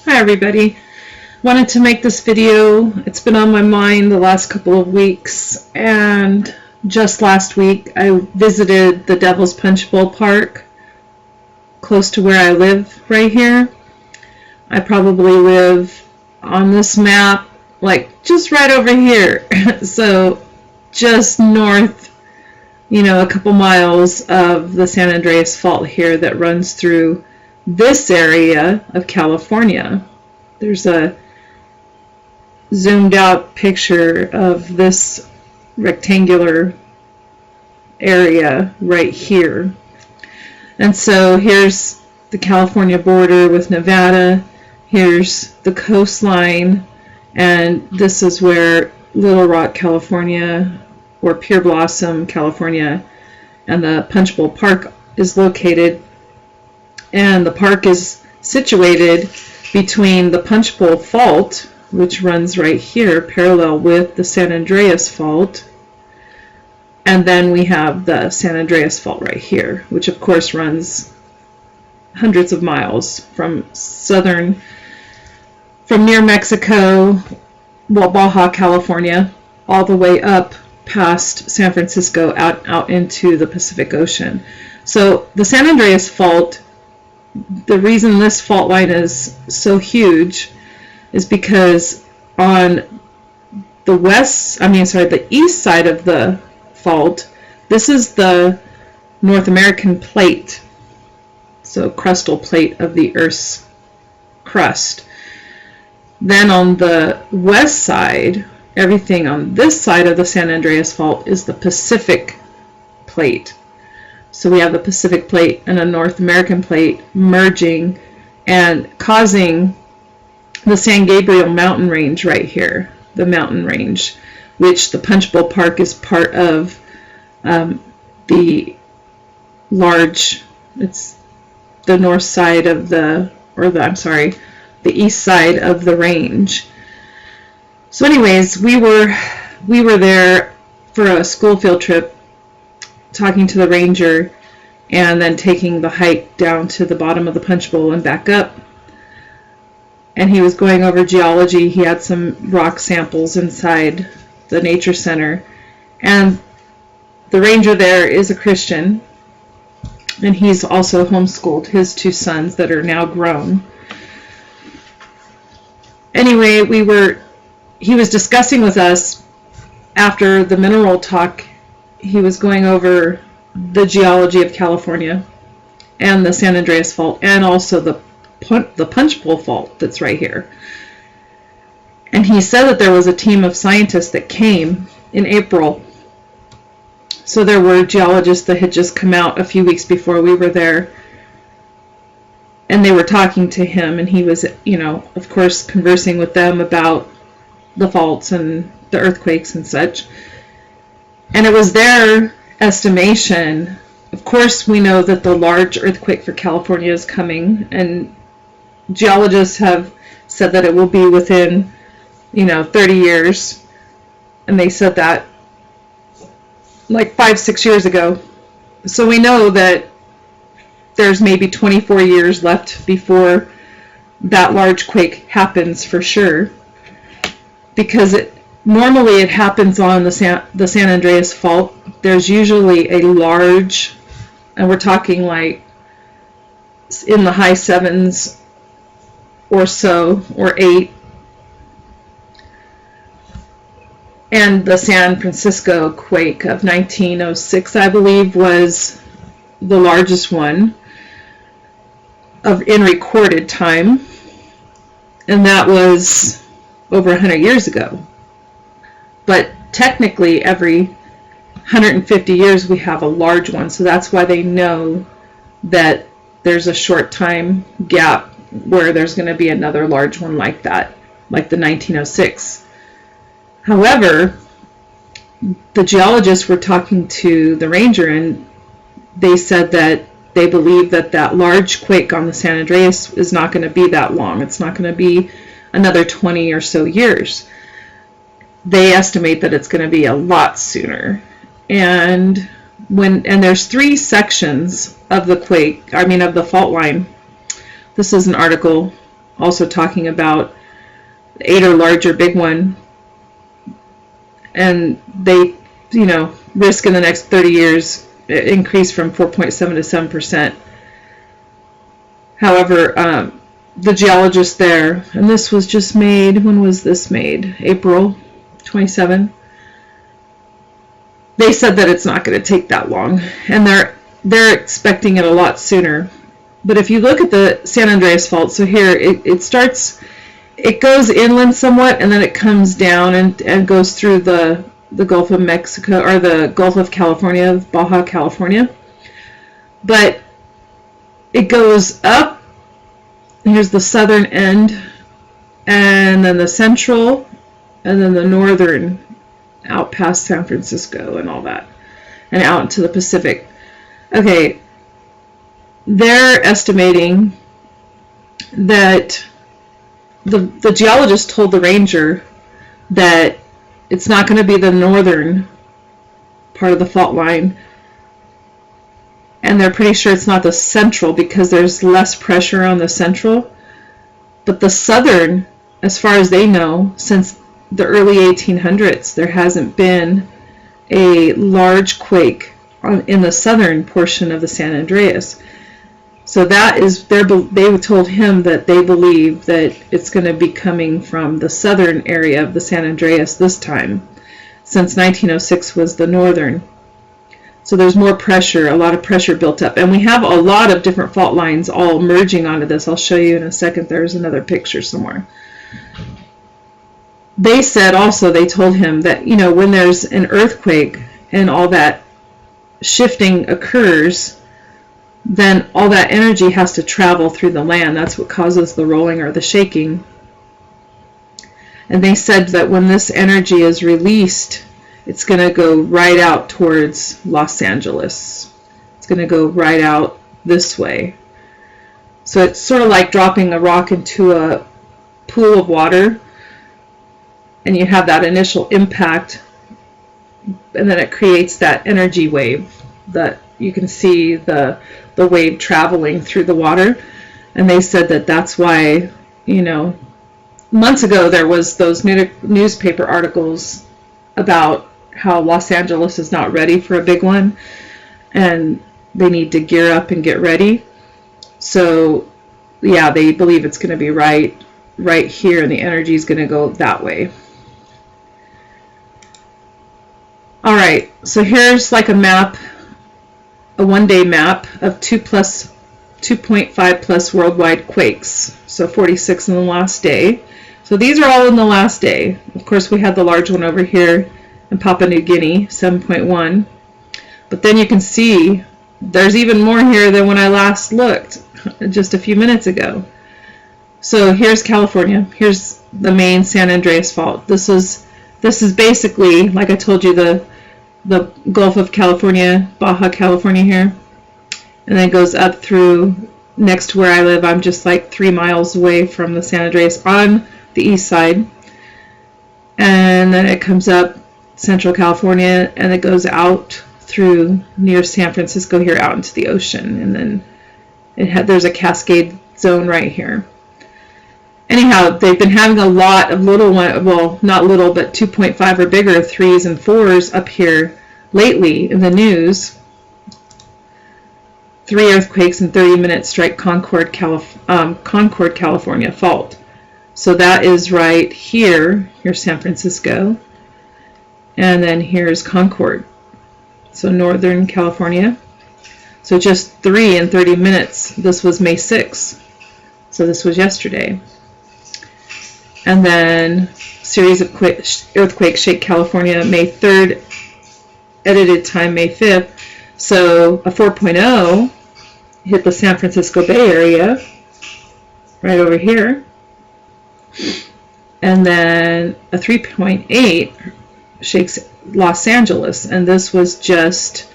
Hi everybody. Wanted to make this video. It's been on my mind the last couple of weeks, and just last week I visited the Devil's Punch Bowl Park close to where I live right here. I probably live on this map like just right over here. So just north, a couple miles of the San Andreas fault here that runs through this area of California. There's a zoomed out picture of this rectangular area right here. And so here's the California border with Nevada. Here's the coastline, and this is where Little Rock, California, or Pure Blossom, California, and the Punch Bowl Park is located. And the park is situated between the Punch Bowl Fault, which runs right here parallel with the San Andreas Fault, and then we have the San Andreas Fault right here, which of course runs hundreds of miles from near Mexico, Baja, California, all the way up past San Francisco out into the Pacific Ocean. So the San Andreas Fault, the reason this fault line is so huge is because on the east side of the fault, this is the North American plate, so crustal plate of the Earth's crust. Then on the west side, everything on this side of the San Andreas fault is the Pacific plate. So we have the Pacific plate and a North American plate merging and causing the San Gabriel mountain range right here, the mountain range, which the Punch Bowl Park is part of. It's the north side of the east side of the range. So anyways, we were there for a school field trip, talking to the ranger, and then taking the hike down to the bottom of the Punch Bowl and back up. And he was going over geology. He had some rock samples inside the nature center, and the ranger there is a Christian, and he's also homeschooled his two sons that are now grown. Anyway, he was discussing with us after the mineral talk. He was going over the geology of California and the San Andreas Fault, and also the Punch Bowl Fault that's right here. And he said that there was a team of scientists that came in April. So there were geologists that had just come out a few weeks before we were there, and they were talking to him, and he was, of course, conversing with them about the faults and the earthquakes and such. And it was their estimation. Of course, we know that the large earthquake for California is coming, and geologists have said that it will be within, 30 years. And they said that like 5-6 years ago. So we know that there's maybe 24 years left before that large quake happens for sure, because normally it happens on the San Andreas Fault. There's usually a large, and we're talking like in the high 7s or so, or 8. And the San Francisco quake of 1906, I believe, was the largest one in recorded time, and that was over 100 years ago. But technically, every 150 years we have a large one, so that's why they know that there's a short time gap where there's going to be another large one like that, like the 1906. However, the geologists were talking to the ranger, and they said that they believe that that large quake on the San Andreas is not going to be that long. It's not going to be another 20 or so years. They estimate that it's going to be a lot sooner. And there's 3 sections of the quake, of the fault line. This is an article also talking about 8 or larger big one, and they, risk in the next 30 years increase from 4.7 to 7%. However, the geologist there, and this was just made, when was this made? April 27. They said that it's not going to take that long, and they're expecting it a lot sooner. But if you look at the San Andreas fault, so here it goes inland somewhat, and then it comes down and goes through the Gulf of Mexico, or the Gulf of California, Baja California. But it goes up, here's the southern end, and then the central, and then the northern, out past San Francisco and all that, and out into the Pacific. Okay, they're estimating that the geologist told the ranger that it's not going to be the northern part of the fault line, and they're pretty sure it's not the central because there's less pressure on the central. But the southern, as far as they know, since the early 1800s, there hasn't been a large quake in the southern portion of the San Andreas. So that is, they told him that they believe that it's going to be coming from the southern area of the San Andreas this time, since 1906 was the northern. So there's more pressure, a lot of pressure built up. And we have a lot of different fault lines all merging onto this. I'll show you in a second. There's another picture somewhere. They said also, they told him that, when there's an earthquake and all that shifting occurs, then all that energy has to travel through the land. That's what causes the rolling or the shaking. And they said that when this energy is released, it's going to go right out towards Los Angeles. It's going to go right out this way. So it's sort of like dropping a rock into a pool of water, and you have that initial impact, and then it creates that energy wave that you can see the wave traveling through the water. And they said that that's why, months ago there was those newspaper articles about how Los Angeles is not ready for a big one, and they need to gear up and get ready. So yeah, they believe it's going to be right here, and the energy is going to go that way. All right, so here's like a map, a one-day map of 2.5 plus worldwide quakes. So 46 in the last day. So these are all in the last day. Of course, we had the large one over here in Papua New Guinea, 7.1. But then you can see there's even more here than when I last looked just a few minutes ago. So here's California. Here's the main San Andreas fault. This is basically, like I told you, the Gulf of California, Baja California here, and then goes up through next to where I live. I'm just like 3 miles away from the San Andreas on the east side, and then it comes up Central California, and it goes out through near San Francisco here out into the ocean, and then there's a cascade zone right here. Anyhow, they've been having a lot of little one, well, not little, but 2.5 or bigger 3s and 4s up here lately in the news. 3 earthquakes in 30 minutes strike Concord, California fault. So that is right here. Here's San Francisco. And then here's Concord. So Northern California. So just 3 in 30 minutes. This was May 6th. So this was yesterday. And then series of earthquakes shake California May 3rd, edited time May 5th. So a 4.0 hit the San Francisco Bay Area, right over here. And then a 3.8 shakes Los Angeles. And this was just,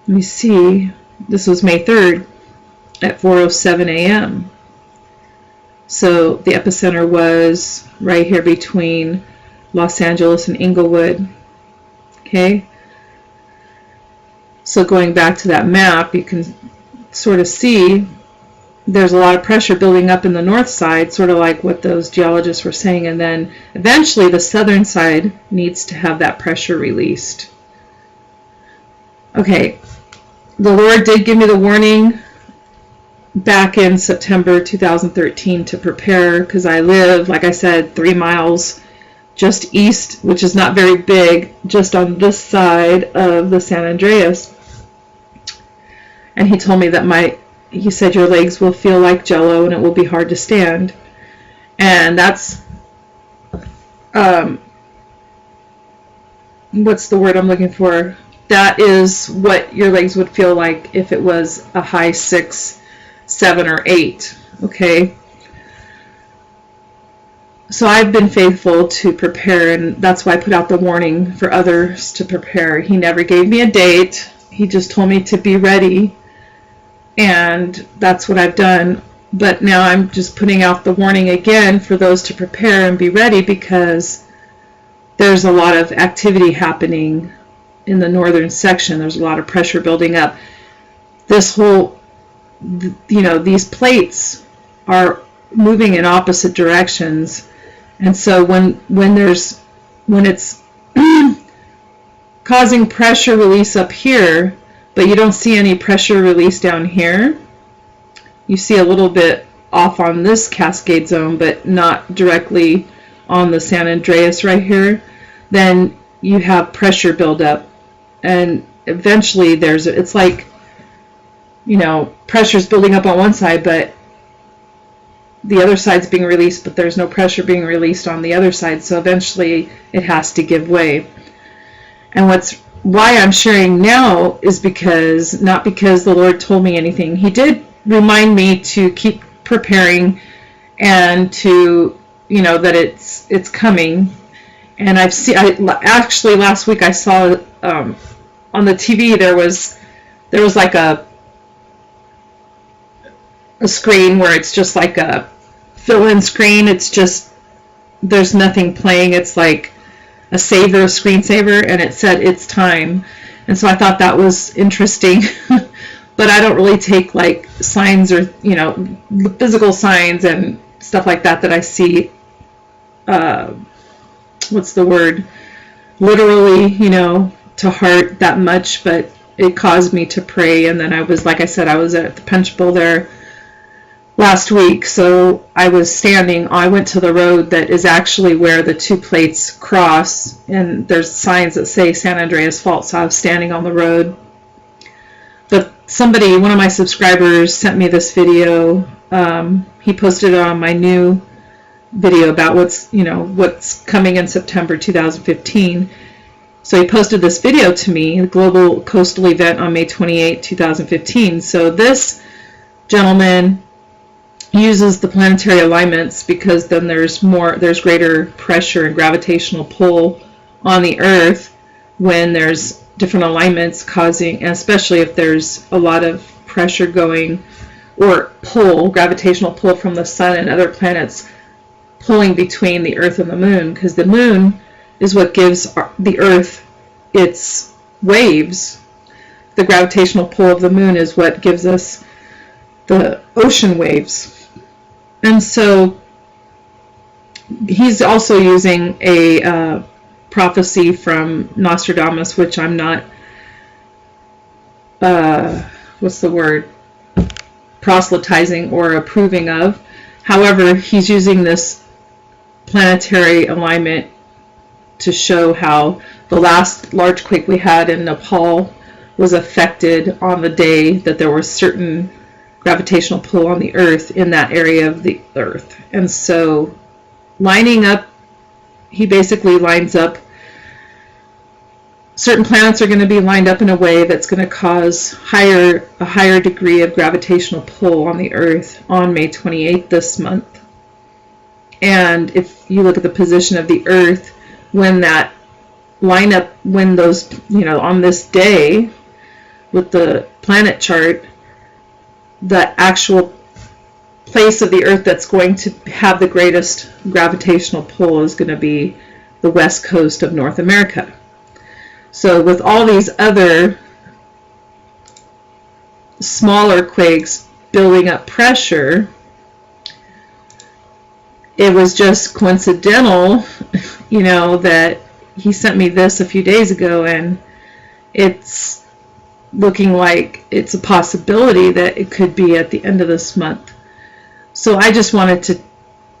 let me see, this was May 3rd at 4:07 a.m. So the epicenter was right here between Los Angeles and Inglewood. Okay. So going back to that map, you can sort of see there's a lot of pressure building up in the north side, sort of like what those geologists were saying, and then eventually the southern side needs to have that pressure released. Okay, the Lord did give me the warning back in September 2013 to prepare, because I live, like I said, 3 miles just east, which is not very big, just on this side of the San Andreas. And he told me that he said your legs will feel like Jell-O and it will be hard to stand. And that's, what's the word I'm looking for? That is what your legs would feel like if it was a high 6, 7, or 8. Okay? So I've been faithful to prepare, and that's why I put out the warning for others to prepare. He never gave me a date. He just told me to be ready. And that's what I've done. But now I'm just putting out the warning again for those to prepare and be ready, because there's a lot of activity happening in the northern section. There's a lot of pressure building up. This whole, these plates are moving in opposite directions. And so when it's causing pressure release up here, but you don't see any pressure release down here, you see a little bit off on this cascade zone, but not directly on the San Andreas right here, then you have pressure buildup. And eventually it's like, pressure's building up on one side, but the other side's being released, but there's no pressure being released on the other side. So eventually it has to give way. And why I'm sharing now is not because the Lord told me anything. He did remind me to keep preparing and to, that it's coming. And actually last week I saw on the TV there was like a screen where it's just like a fill-in screen. It's just, there's nothing playing. It's like a screensaver, and it said it's time. And so I thought that was interesting. But I don't really take like signs or, physical signs and stuff like that I see, what's the word, literally, to heart that much. But it caused me to pray. And then I was at the Punch Bowl there last week, so I went to the road that is actually where the two plates cross, and there's signs that say San Andreas Fault, so I was standing on the road. But one of my subscribers sent me this video. He posted it on my new video about what's coming in September 2015. So he posted this video to me, the Global Coastal Event on May 28, 2015. So this gentleman uses the planetary alignments, because then there's greater pressure and gravitational pull on the Earth when there's different alignments causing, and especially if there's a lot of pressure going, or gravitational pull from the sun and other planets pulling between the Earth and the moon, because the moon is what gives the Earth its waves. The gravitational pull of the moon is what gives us the ocean waves. And so he's also using a prophecy from Nostradamus, which I'm not, proselytizing or approving of. However, he's using this planetary alignment to show how the last large quake we had in Nepal was affected on the day that there was certain gravitational pull on the Earth in that area of the Earth. And so he basically lines up, certain planets are going to be lined up in a way that's going to cause a higher degree of gravitational pull on the Earth on May 28th this month. And if you look at the position of the Earth, when that lineup, when those, on this day with the planet chart, the actual place of the Earth that's going to have the greatest gravitational pull is going to be the west coast of North America. So with all these other smaller quakes building up pressure. It was just coincidental, you know, that he sent me this a few days ago, and it's looking like it's a possibility that it could be at the end of this month. So I just wanted to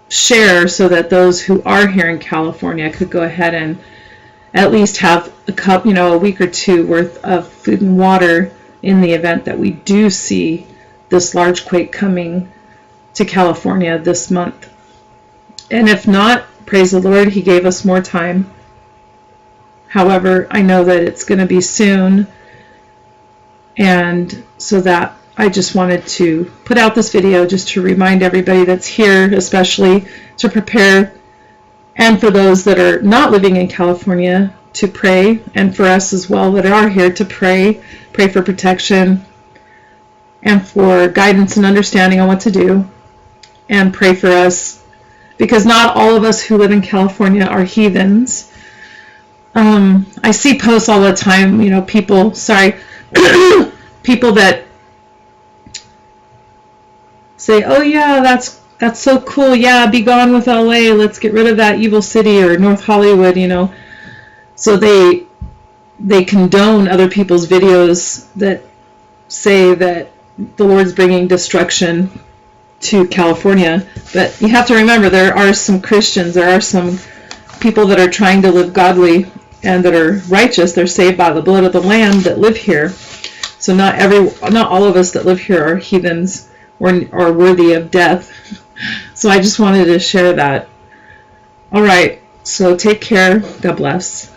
share so that those who are here in California could go ahead and at least have a cup, you know, a week or two worth of food and water in the event that we do see this large quake coming to California this month. And if not, praise the Lord, he gave us more time. However, I know that it's going to be soon, and so that I just wanted to put out this video just to remind everybody that's here, especially to prepare, and for those that are not living in California, to pray, and for us as well that are here to pray for protection and for guidance and understanding on what to do, and pray for us, because not all of us who live in California are heathens. I see posts all the time, you know, people that say, oh yeah, that's so cool, yeah, be gone with LA, let's get rid of that evil city, or North Hollywood, you know. So they condone other people's videos that say that the Lord's bringing destruction to California. But you have to remember, there are some Christians, there are some people that are trying to live godly and that are righteous. They're saved by the blood of the Lamb that live here. So not all of us that live here are heathens or worthy of death. So I just wanted to share that. All right, so take care. God bless.